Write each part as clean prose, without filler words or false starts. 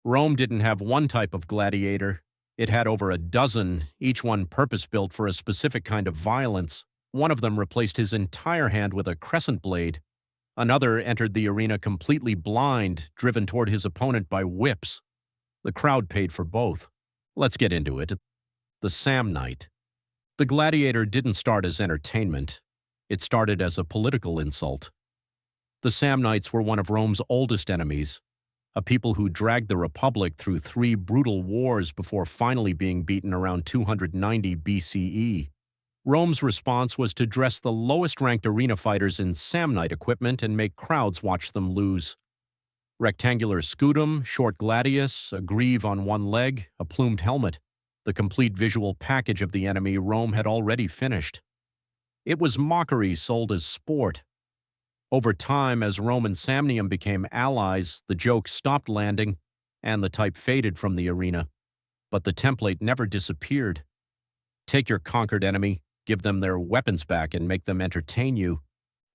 Rome didn't have one type of gladiator. It had over a dozen, each one purpose-built for a specific kind of violence. One of them replaced his entire hand with a crescent blade. Another entered the arena completely blind, driven toward his opponent by whips. The crowd paid for both. Let's get into it. The Samnite. The gladiator didn't start as entertainment. It started as a political insult. The Samnites were one of Rome's oldest enemies, a people who dragged the Republic through 3 brutal wars before finally being beaten around 290 BCE. Rome's response was to dress the lowest-ranked arena fighters in Samnite equipment and make crowds watch them lose. Rectangular scutum, short gladius, a greave on one leg, a plumed helmet. The complete visual package of the enemy Rome had already finished. It was mockery sold as sport. Over time, as Rome and Samnium became allies, the joke stopped landing, and the type faded from the arena. But the template never disappeared. Take your conquered enemy, give them their weapons back, and make them entertain you.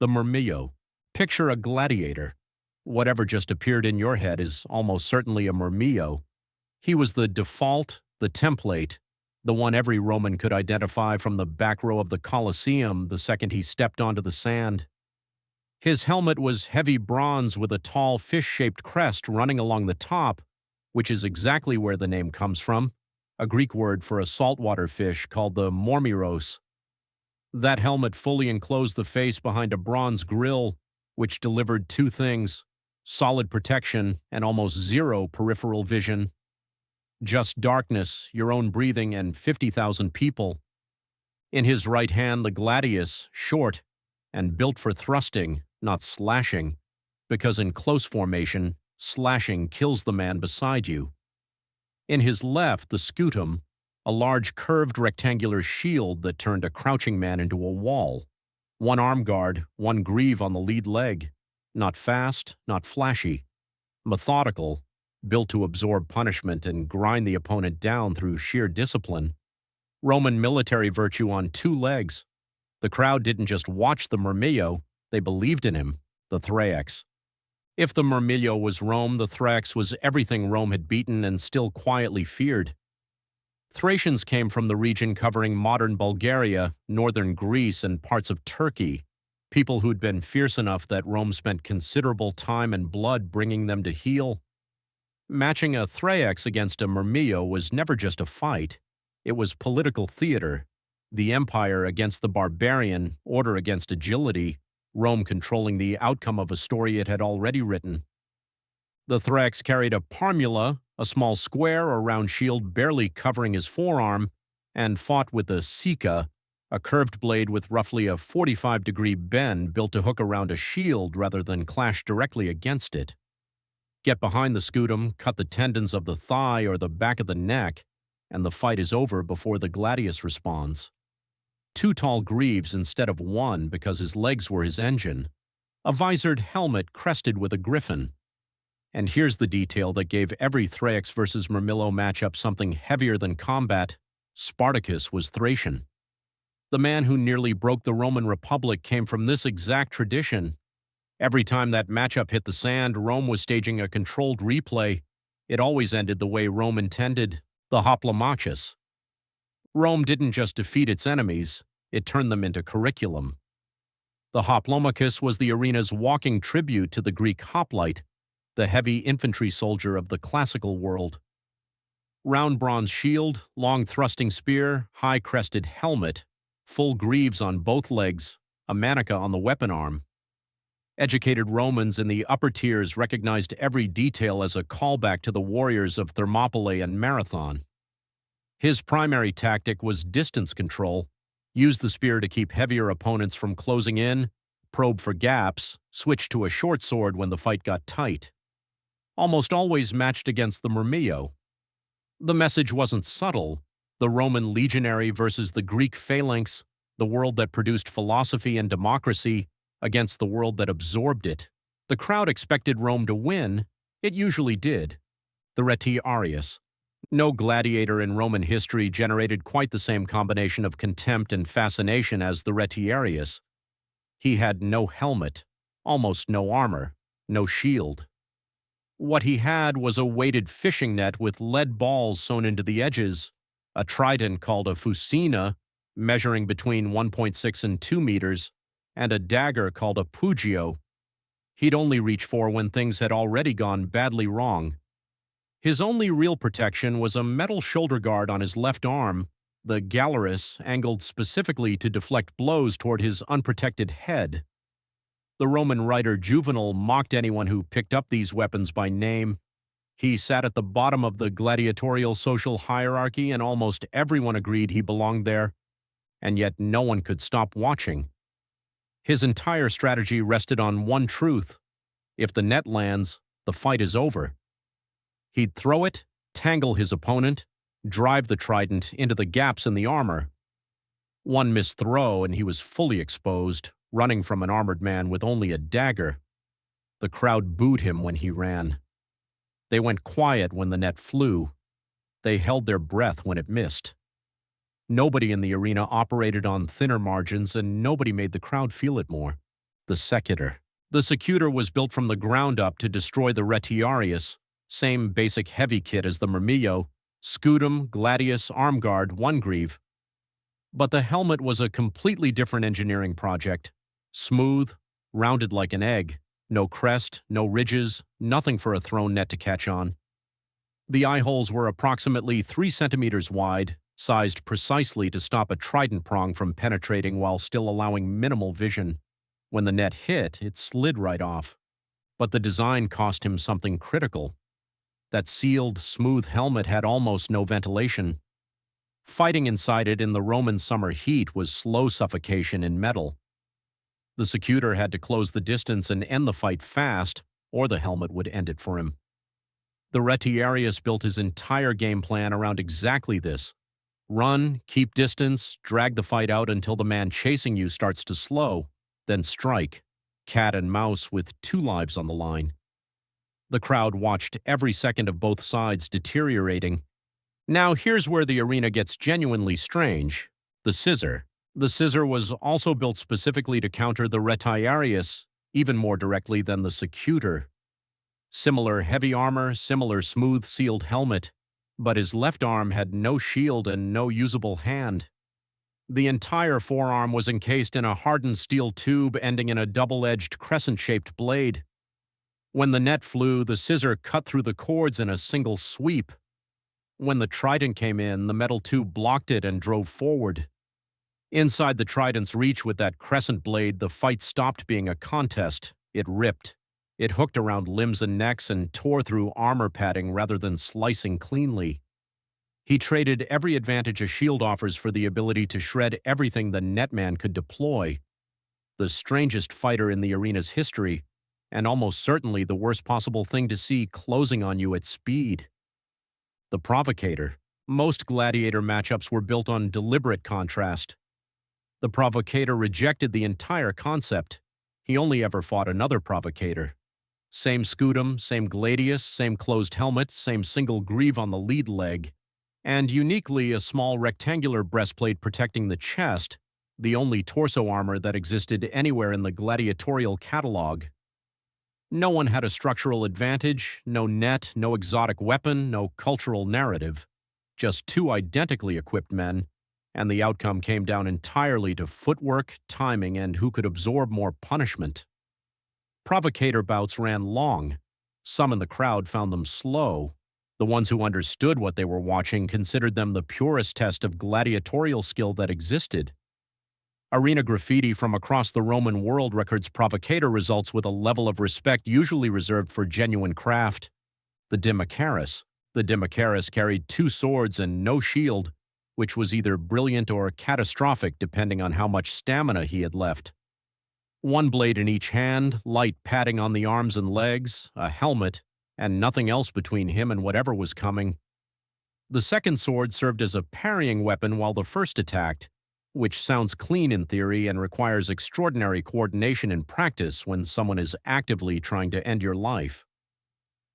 The Murmillo. Picture a gladiator. Whatever just appeared in your head is almost certainly a Murmillo. He was the default, the template, the one every Roman could identify from the back row of the Colosseum the second he stepped onto the sand. His helmet was heavy bronze with a tall fish-shaped crest running along the top, which is exactly where the name comes from, a Greek word for a saltwater fish called the mormiros. That helmet fully enclosed the face behind a bronze grill, which delivered 2 things: solid protection and almost zero peripheral vision. Just darkness, your own breathing, and 50,000 people. In his right hand, the gladius, short, and built for thrusting, not slashing, because in close formation, slashing kills the man beside you. In his left, the scutum, a large curved rectangular shield that turned a crouching man into a wall. 1 arm guard, 1 greave on the lead leg. Not fast, not flashy. Methodical, built to absorb punishment and grind the opponent down through sheer discipline. Roman military virtue on 2 legs. The crowd didn't just watch the Murmillo, they believed in him, the Thraex. If the Murmillo was Rome, the Thraex was everything Rome had beaten and still quietly feared. Thracians came from the region covering modern Bulgaria, northern Greece, and parts of Turkey, people who'd been fierce enough that Rome spent considerable time and blood bringing them to heel. Matching a Thraex against a Murmillo was never just a fight. It was political theater. The empire against the barbarian, order against agility, Rome controlling the outcome of a story it had already written. The Thraex carried a parmula, a small square or round shield barely covering his forearm, and fought with a sica, a curved blade with roughly a 45-degree bend built to hook around a shield rather than clash directly against it. Get behind the scutum, cut the tendons of the thigh or the back of the neck, and the fight is over before the gladius responds. 2 tall greaves instead of 1 because his legs were his engine. A visored helmet crested with a griffin. And here's the detail that gave every Thraex versus Murmillo matchup something heavier than combat. Spartacus was Thracian. The man who nearly broke the Roman Republic came from this exact tradition. Every time that matchup hit the sand, Rome was staging a controlled replay. It always ended the way Rome intended, the Hoplomachus. Rome didn't just defeat its enemies, it turned them into curriculum. The Hoplomachus was the arena's walking tribute to the Greek hoplite, the heavy infantry soldier of the classical world. Round bronze shield, long thrusting spear, high crested helmet, full greaves on both legs, a manica on the weapon arm. Educated Romans in the upper tiers recognized every detail as a callback to the warriors of Thermopylae and Marathon. His primary tactic was distance control, use the spear to keep heavier opponents from closing in, probe for gaps, switch to a short sword when the fight got tight. Almost always matched against the Murmillo. The message wasn't subtle. The Roman legionary versus the Greek phalanx, the world that produced philosophy and democracy against the world that absorbed it. The crowd expected Rome to win. It usually did. The Retiarius. No gladiator in Roman history generated quite the same combination of contempt and fascination as the Retiarius. He had no helmet, almost no armor, no shield. What he had was a weighted fishing net with lead balls sewn into the edges, a trident called a fusina, measuring between 1.6 and 2 meters, and a dagger called a pugio. He'd only reach for when things had already gone badly wrong. His only real protection was a metal shoulder guard on his left arm, the Galliaris, angled specifically to deflect blows toward his unprotected head. The Roman writer Juvenal mocked anyone who picked up these weapons by name. He sat at the bottom of the gladiatorial social hierarchy, and almost everyone agreed he belonged there, and yet no one could stop watching. His entire strategy rested on one truth: if the net lands, the fight is over. He'd throw it, tangle his opponent, drive the trident into the gaps in the armor. One missed throw and he was fully exposed, running from an armored man with only a dagger. The crowd booed him when he ran. They went quiet when the net flew. They held their breath when it missed. Nobody in the arena operated on thinner margins, and nobody made the crowd feel it more. The Secutor. The Secutor was built from the ground up to destroy the Retiarius, same basic heavy kit as the Murmillo, scutum, gladius, arm guard, one greave. But the helmet was a completely different engineering project. Smooth, rounded like an egg, no crest, no ridges, nothing for a thrown net to catch on. The eye holes were approximately 3 centimeters wide, sized precisely to stop a trident prong from penetrating while still allowing minimal vision. When the net hit, it slid right off. But the design cost him something critical. That sealed, smooth helmet had almost no ventilation. Fighting inside it in the Roman summer heat was slow suffocation in metal. The Secutor had to close the distance and end the fight fast, or the helmet would end it for him. The Retiarius built his entire game plan around exactly this: run, keep distance, drag the fight out until the man chasing you starts to slow, then strike, cat and mouse with 2 lives on the line. The crowd watched every second of both sides deteriorating. Now here's where the arena gets genuinely strange: the Scissor. The Scissor was also built specifically to counter the Retiarius, even more directly than the Secutor. Similar heavy armor, similar smooth sealed helmet, but his left arm had no shield and no usable hand. The entire forearm was encased in a hardened steel tube ending in a double-edged crescent-shaped blade. When the net flew, the Scissor cut through the cords in a single sweep. When the trident came in, the metal tube blocked it and drove forward. Inside the trident's reach with that crescent blade, the fight stopped being a contest. It ripped. It hooked around limbs and necks and tore through armor padding rather than slicing cleanly. He traded every advantage a shield offers for the ability to shred everything the netman could deploy. The strangest fighter in the arena's history, and almost certainly the worst possible thing to see closing on you at speed. The Provocator. Most gladiator matchups were built on deliberate contrast. The Provocator rejected the entire concept. He only ever fought another Provocator. Same scutum, same gladius, same closed helmet, same single greave on the lead leg, and uniquely a small rectangular breastplate protecting the chest, the only torso armor that existed anywhere in the gladiatorial catalog. No one had a structural advantage, no net, no exotic weapon, no cultural narrative. Just 2 identically equipped men, and the outcome came down entirely to footwork, timing, and who could absorb more punishment. Provocator bouts ran long. Some in the crowd found them slow. The ones who understood what they were watching considered them the purest test of gladiatorial skill that existed. Arena graffiti from across the Roman world records Provocator results with a level of respect usually reserved for genuine craft. The Dimachaerus. The Dimachaerus carried 2 swords and no shield, which was either brilliant or catastrophic depending on how much stamina he had left. 1 blade in each hand, light padding on the arms and legs, a helmet, and nothing else between him and whatever was coming. The second sword served as a parrying weapon while the first attacked, which sounds clean in theory and requires extraordinary coordination in practice when someone is actively trying to end your life.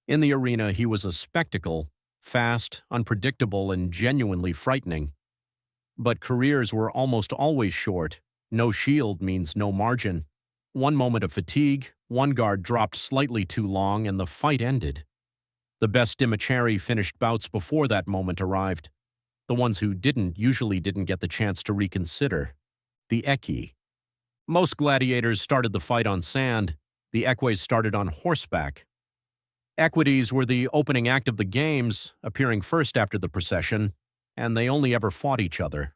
In the arena, he was a spectacle, fast, unpredictable, and genuinely frightening. But careers were almost always short. No shield means no margin. 1 moment of fatigue, 1 guard dropped slightly too long, and the fight ended. The best Dimachaerus finished bouts before that moment arrived. The ones who usually didn't get the chance to reconsider. The Eques. Most gladiators started the fight on sand. The Eques started on horseback. Equities were the opening act of the games, appearing first after the procession, and they only ever fought each other.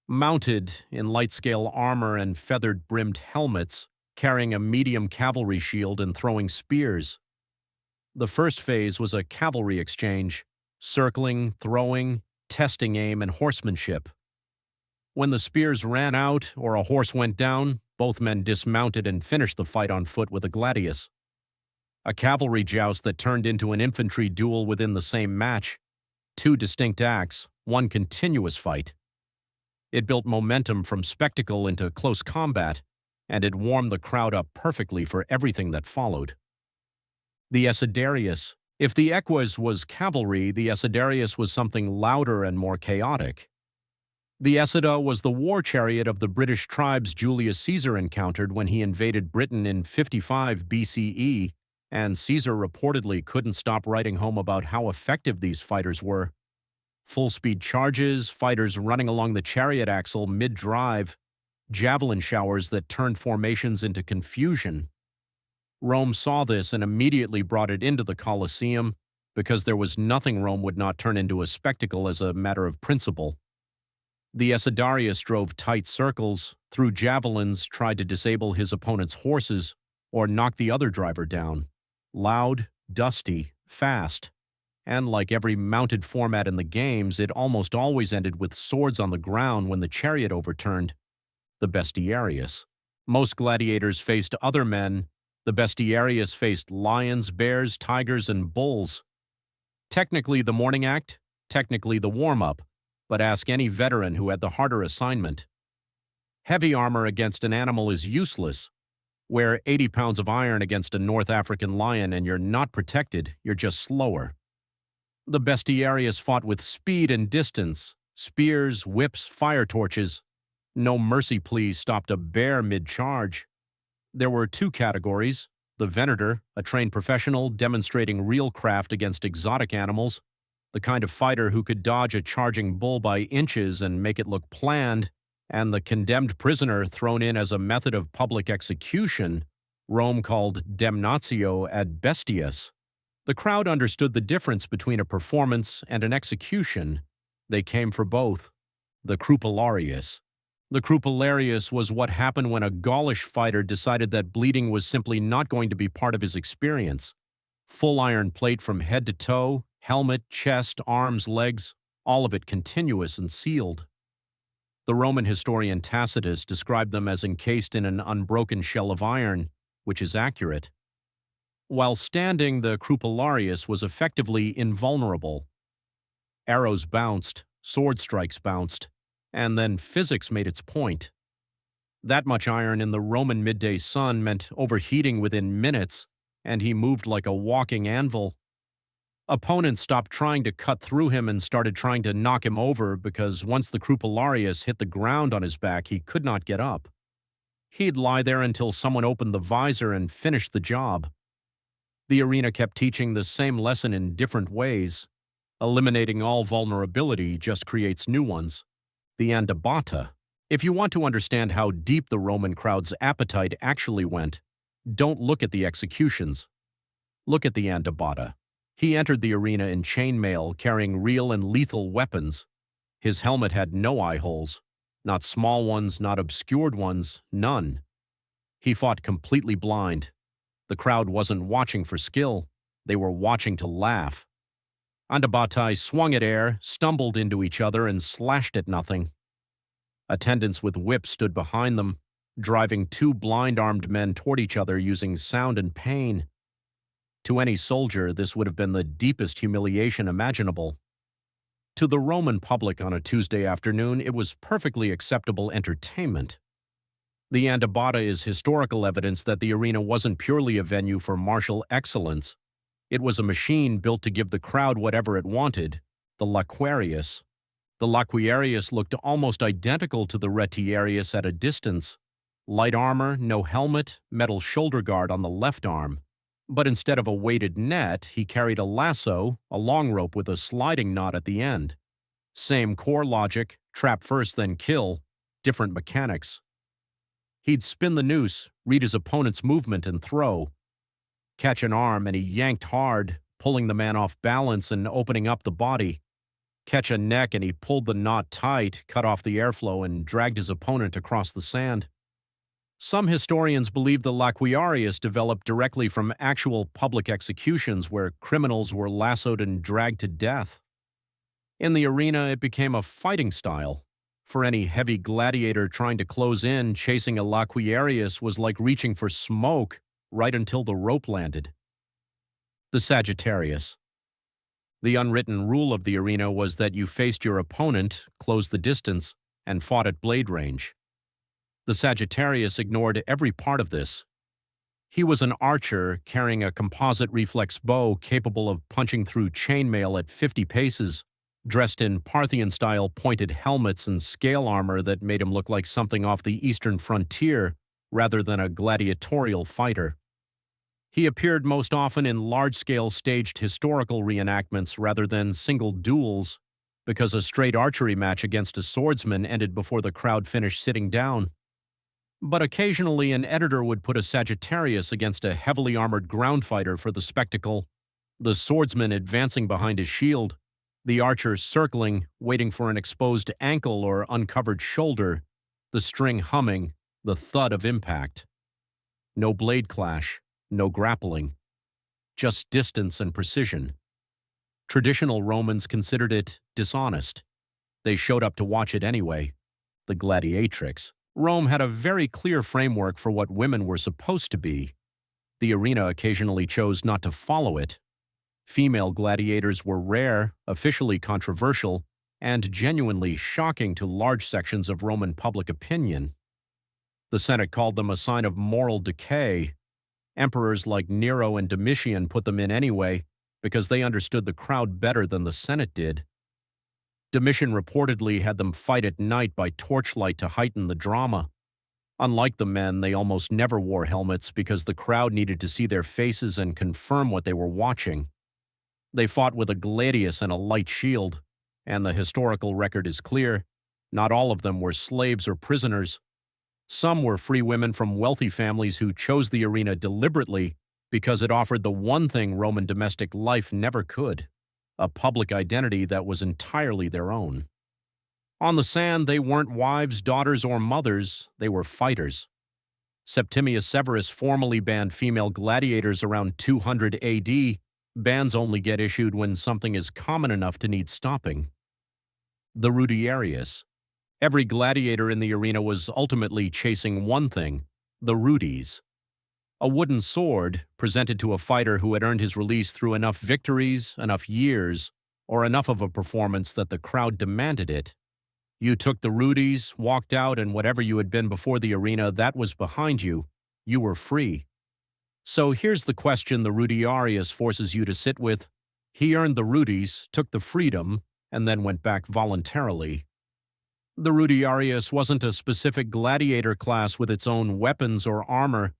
Mounted in light-scale armor and feathered-brimmed helmets, carrying a medium cavalry shield and throwing spears. The first phase was a cavalry exchange, circling, throwing, testing aim, and horsemanship. When the spears ran out or a horse went down, both men dismounted and finished the fight on foot with a gladius. A cavalry joust that turned into an infantry duel within the same match. 2 distinct acts, 1 continuous fight. It built momentum from spectacle into close combat, and it warmed the crowd up perfectly for everything that followed. The Essedarius. If the Eques was cavalry, the Essedarius was something louder and more chaotic. The Esseda was the war chariot of the British tribes Julius Caesar encountered when he invaded Britain in 55 BCE, and Caesar reportedly couldn't stop writing home about how effective these fighters were. Full-speed charges, fighters running along the chariot axle mid-drive, javelin showers that turned formations into confusion. Rome saw this and immediately brought it into the Colosseum because there was nothing Rome would not turn into a spectacle as a matter of principle. The Essedarius drove tight circles, threw javelins, tried to disable his opponent's horses, or knock the other driver down. Loud, dusty, fast. And like every mounted format in the games, it almost always ended with swords on the ground when the chariot overturned. The Bestiarius. Most gladiators faced other men. The Bestiarius faced lions, bears, tigers, and bulls. Technically the morning act, technically the warm-up, but ask any veteran who had the harder assignment. Heavy armor against an animal is useless. Wear 80 pounds of iron against a North African lion and you're not protected, you're just slower. The Bestiarius fought with speed and distance, spears, whips, fire torches. No mercy plea stopped a bear mid-charge. There were 2 categories: the Venator, a trained professional demonstrating real craft against exotic animals, the kind of fighter who could dodge a charging bull by inches and make it look planned, and the condemned prisoner thrown in as a method of public execution, Rome called damnatio ad bestias. The crowd understood the difference between a performance and an execution. They came for both. The Crupellarius. The Crupellarius was what happened when a Gaulish fighter decided that bleeding was simply not going to be part of his experience. Full iron plate from head to toe, helmet, chest, arms, legs, all of it continuous and sealed. The Roman historian Tacitus described them as encased in an unbroken shell of iron, which is accurate. While standing, the Crupellarius was effectively invulnerable. Arrows bounced, sword strikes bounced, and then physics made its point. That much iron in the Roman midday sun meant overheating within minutes, and he moved like a walking anvil. Opponents stopped trying to cut through him and started trying to knock him over because once the Crupellarius hit the ground on his back, he could not get up. He'd lie there until someone opened the visor and finished the job. The arena kept teaching the same lesson in different ways. Eliminating all vulnerability just creates new ones. The Andabata. If you want to understand how deep the Roman crowd's appetite actually went, don't look at the executions. Look at the Andabata. He entered the arena in chainmail, carrying real and lethal weapons. His helmet had no eye holes. Not small ones, not obscured ones, none. He fought completely blind. The crowd wasn't watching for skill. They were watching to laugh. Andabata swung at air, stumbled into each other, and slashed at nothing. Attendants with whips stood behind them, driving 2 blind-armed men toward each other using sound and pain. To any soldier, this would have been the deepest humiliation imaginable. To the Roman public on a Tuesday afternoon, it was perfectly acceptable entertainment. The Andabata is historical evidence that the arena wasn't purely a venue for martial excellence. It was a machine built to give the crowd whatever it wanted, the Laquearius. The Laquearius looked almost identical to the Retiarius at a distance. Light armor, no helmet, metal shoulder guard on the left arm. But instead of a weighted net, he carried a lasso, a long rope with a sliding knot at the end. Same core logic, trap first then kill, different mechanics. He'd spin the noose, read his opponent's movement and throw. Catch an arm and he yanked hard, pulling the man off balance and opening up the body. Catch a neck and he pulled the knot tight, cut off the airflow and dragged his opponent across the sand. Some historians believe the Laquearius developed directly from actual public executions where criminals were lassoed and dragged to death. In the arena, it became a fighting style. For any heavy gladiator trying to close in, chasing a Laquearius was like reaching for smoke right until the rope landed. The Sagittarius. The unwritten rule of the arena was that you faced your opponent, closed the distance, and fought at blade range. The Sagittarius ignored every part of this. He was an archer carrying a composite reflex bow capable of punching through chainmail at 50 paces, dressed in Parthian-style pointed helmets and scale armor that made him look like something off the eastern frontier rather than a gladiatorial fighter. He appeared most often in large-scale staged historical reenactments rather than single duels, because a straight archery match against a swordsman ended before the crowd finished sitting down. But occasionally an editor would put a Sagittarius against a heavily armored ground fighter for the spectacle, the swordsman advancing behind his shield, the archer circling, waiting for an exposed ankle or uncovered shoulder, the string humming, the thud of impact. No blade clash. No grappling, just distance and precision. Traditional Romans considered it dishonest. They showed up to watch it anyway. The Gladiatrix. Rome had a very clear framework for what women were supposed to be. The arena occasionally chose not to follow it. Female gladiators were rare, officially controversial, and genuinely shocking to large sections of Roman public opinion. The Senate called them a sign of moral decay. Emperors like Nero and Domitian put them in anyway because they understood the crowd better than the Senate did. Domitian reportedly had them fight at night by torchlight to heighten the drama. Unlike the men, they almost never wore helmets because the crowd needed to see their faces and confirm what they were watching. They fought with a gladius and a light shield, and the historical record is clear. Not all of them were slaves or prisoners. Some were free women from wealthy families who chose the arena deliberately because it offered the one thing Roman domestic life never could, a public identity that was entirely their own. On the sand, they weren't wives, daughters, or mothers, they were fighters. Septimius Severus formally banned female gladiators around 200 AD. Bans only get issued when something is common enough to need stopping. The Rudiarius. Every gladiator in the arena was ultimately chasing one thing, the Rudis. A wooden sword presented to a fighter who had earned his release through enough victories, enough years, or enough of a performance that the crowd demanded it. You took the Rudis, walked out, and whatever you had been before the arena, that was behind you. You were free. So here's the question the Rudiarius forces you to sit with. He earned the Rudis, took the freedom, and then went back voluntarily. The Rudiarius wasn't a specific gladiator class with its own weapons or armor.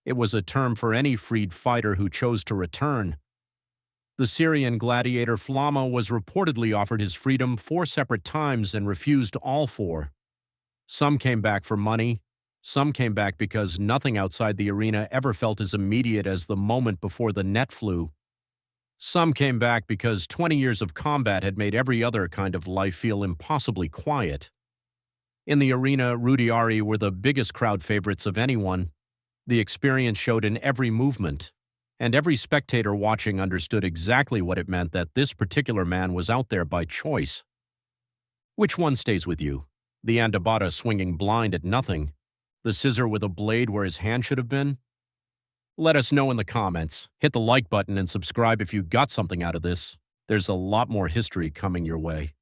It was a term for any freed fighter who chose to return. The Syrian gladiator Flama was reportedly offered his freedom 4 separate times and refused all 4. Some came back for money. Some came back because nothing outside the arena ever felt as immediate as the moment before the net flew. Some came back because 20 years of combat had made every other kind of life feel impossibly quiet. In the arena, Rudiari were the biggest crowd favorites of anyone. The experience showed in every movement, and every spectator watching understood exactly what it meant that this particular man was out there by choice. Which one stays with you? The Andabata swinging blind at nothing? The Scissor with a blade where his hand should have been? Let us know in the comments. Hit the like button and subscribe if you got something out of this. There's a lot more history coming your way.